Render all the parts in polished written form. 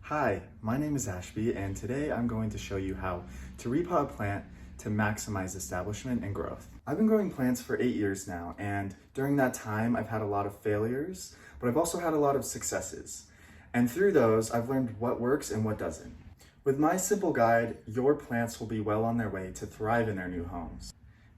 Hi, my name is Ashby, and today I'm going to show you how to repot a plant to maximize establishment and growth. I've been growing plants for 8 years now, and during that time I've had a lot of failures, but I've also had a lot of successes. And through those, I've learned what works and what doesn't. With my simple guide, your plants will be well on their way to thrive in their new homes.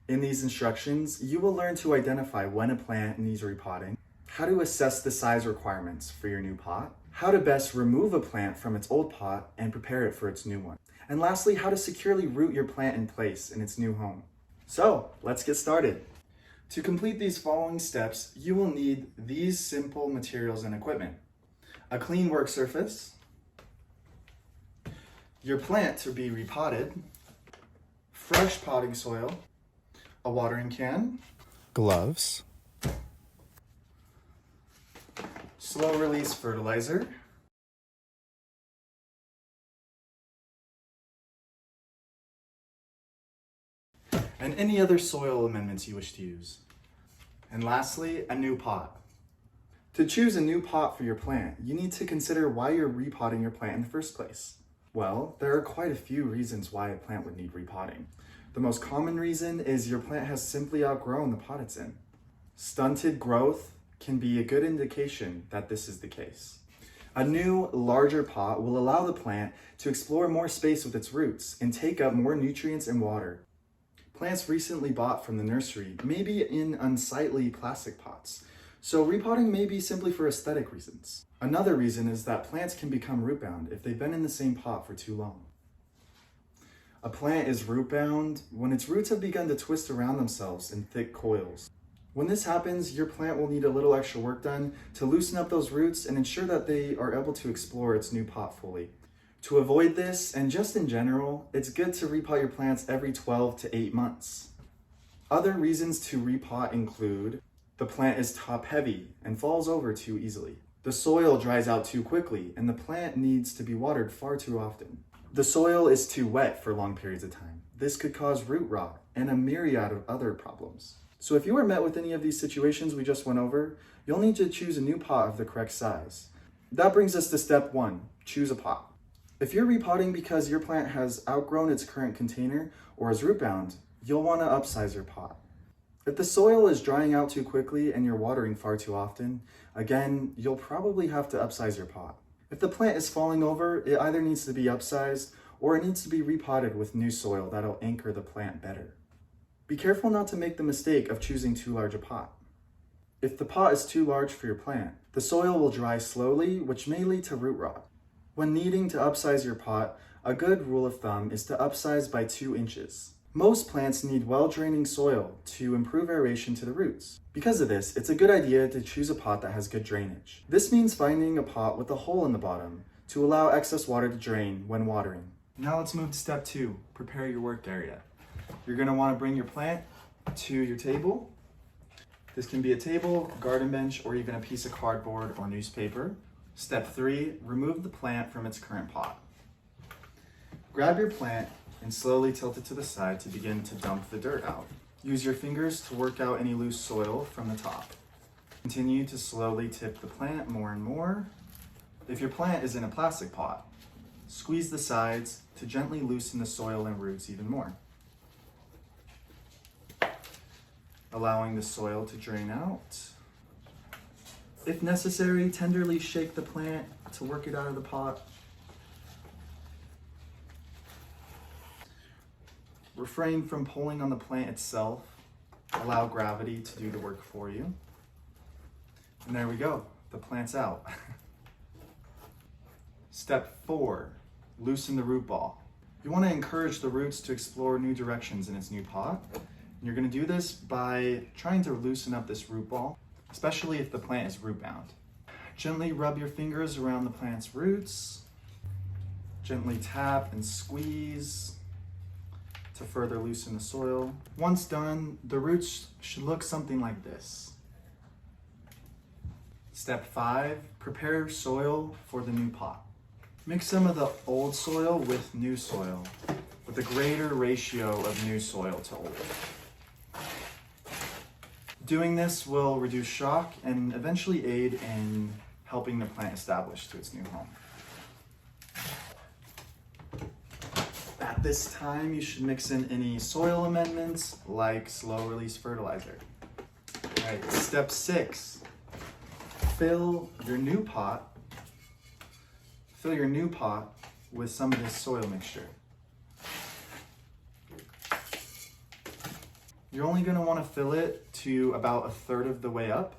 In these instructions, you will learn to identify when a plant needs repotting, how to assess the size requirements for your new pot, how to best remove a plant from its old pot and prepare it for its new one, and lastly, how to securely root your plant in place in its new home. So, let's get started. To complete these following steps, you will need these simple materials and equipment: a clean work surface, your plant to be repotted, fresh potting soil, a watering can, gloves, slow release fertilizer, and any other soil amendments you wish to use. And lastly, a new pot. To choose a new pot for your plant, you need to consider why you're repotting your plant in the first place. Well, there are quite a few reasons why a plant would need repotting. The most common reason is your plant has simply outgrown the pot it's in. Stunted growth can be a good indication that this is the case. A new, larger pot will allow the plant to explore more space with its roots and take up more nutrients and water. Plants recently bought from the nursery may be in unsightly plastic pots, so repotting may be simply for aesthetic reasons. Another reason is that plants can become root-bound if they've been in the same pot for too long. A plant is root-bound when its roots have begun to twist around themselves in thick coils. When this happens, your plant will need a little extra work done to loosen up those roots and ensure that they are able to explore its new pot fully. To avoid this, and just in general, it's good to repot your plants every 12 to 8 months. Other reasons to repot include the plant is top heavy and falls over too easily. The soil dries out too quickly and the plant needs to be watered far too often. The soil is too wet for long periods of time. This could cause root rot and a myriad of other problems. So if you are met with any of these situations we just went over, you'll need to choose a new pot of the correct size. That brings us to step 1, choose a pot. If you're repotting because your plant has outgrown its current container or is root bound, you'll want to upsize your pot. If the soil is drying out too quickly and you're watering far too often, again, you'll probably have to upsize your pot. If the plant is falling over, it either needs to be upsized or it needs to be repotted with new soil that'll anchor the plant better. Be careful not to make the mistake of choosing too large a pot. If the pot is too large for your plant, the soil will dry slowly, which may lead to root rot. When needing to upsize your pot, a good rule of thumb is to upsize by 2 inches. Most plants need well-draining soil to improve aeration to the roots. Because of this, it's a good idea to choose a pot that has good drainage. This means finding a pot with a hole in the bottom to allow excess water to drain when watering. Now let's move to step 2, prepare your work area. You're going to want to bring your plant to your table. This can be a table, garden bench, or even a piece of cardboard or newspaper. Step 3, remove the plant from its current pot. Grab your plant and slowly tilt it to the side to begin to dump the dirt out. Use your fingers to work out any loose soil from the top. Continue to slowly tip the plant more and more. If your plant is in a plastic pot, squeeze the sides to gently loosen the soil and roots even more, allowing the soil to drain out. If necessary, tenderly shake the plant to work it out of the pot. Refrain from pulling on the plant itself. Allow gravity to do the work for you. And there we go, the plant's out. Step 4, loosen the root ball. You want to encourage the roots to explore new directions in its new pot. And you're going to do this by trying to loosen up this root ball, especially if the plant is root bound. Gently rub your fingers around the plant's roots. Gently tap and squeeze to further loosen the soil. Once done, the roots should look something like this. Step 5, prepare soil for the new pot. Mix some of the old soil with new soil, with a greater ratio of new soil to old. Doing this will reduce shock and eventually aid in helping the plant establish to its new home. this time, you should mix in any soil amendments like slow release fertilizer. All right, step 6, fill your new pot with some of this soil mixture. You're only going to want to fill it to about 1/3 of the way up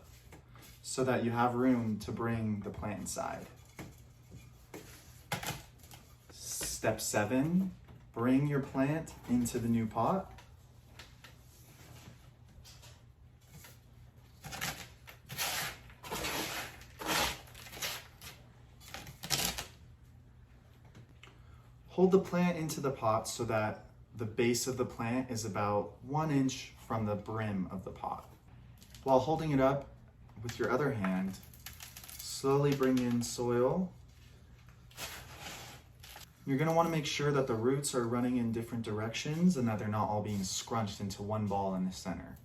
so that you have room to bring the plant inside. Step 7, bring your plant into the new pot. Hold the plant into the pot so that the base of the plant is about 1 inch from the brim of the pot. While holding it up with your other hand, slowly bring in soil. You're going to want to make sure that the roots are running in different directions and that they're not all being scrunched into one ball in the center.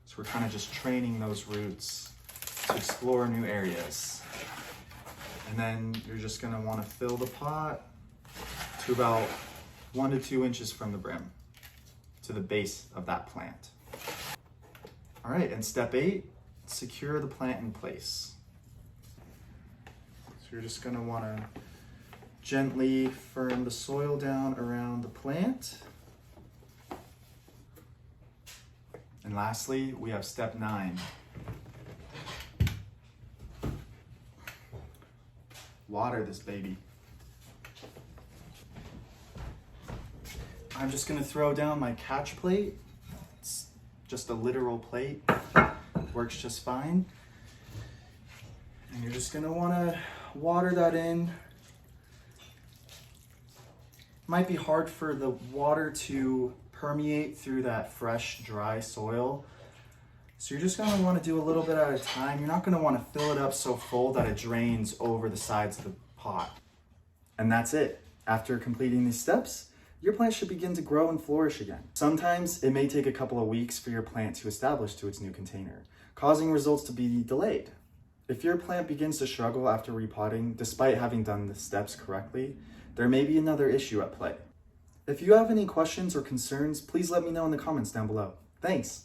So we're kind of just training those roots to explore new areas. And then you're just going to want to fill the pot to about 1 to 2 inches from the brim, to the base of that plant. All right, and step 8, secure the plant in place. So you're just gonna wanna gently firm the soil down around the plant. And lastly, we have step 9. Water this baby. I'm just gonna throw down my catch plate. It's just a literal plate. Works just fine. And you're just gonna wanna water that in. Might be hard for the water to permeate through that fresh, dry soil. So you're just gonna wanna do a little bit at a time. You're not gonna wanna fill it up so full that it drains over the sides of the pot. And that's it. After completing these steps, your plant should begin to grow and flourish again. Sometimes it may take a couple of weeks for your plant to establish to its new container, causing results to be delayed. If your plant begins to struggle after repotting, despite having done the steps correctly, there may be another issue at play. If you have any questions or concerns, please let me know in the comments down below. Thanks!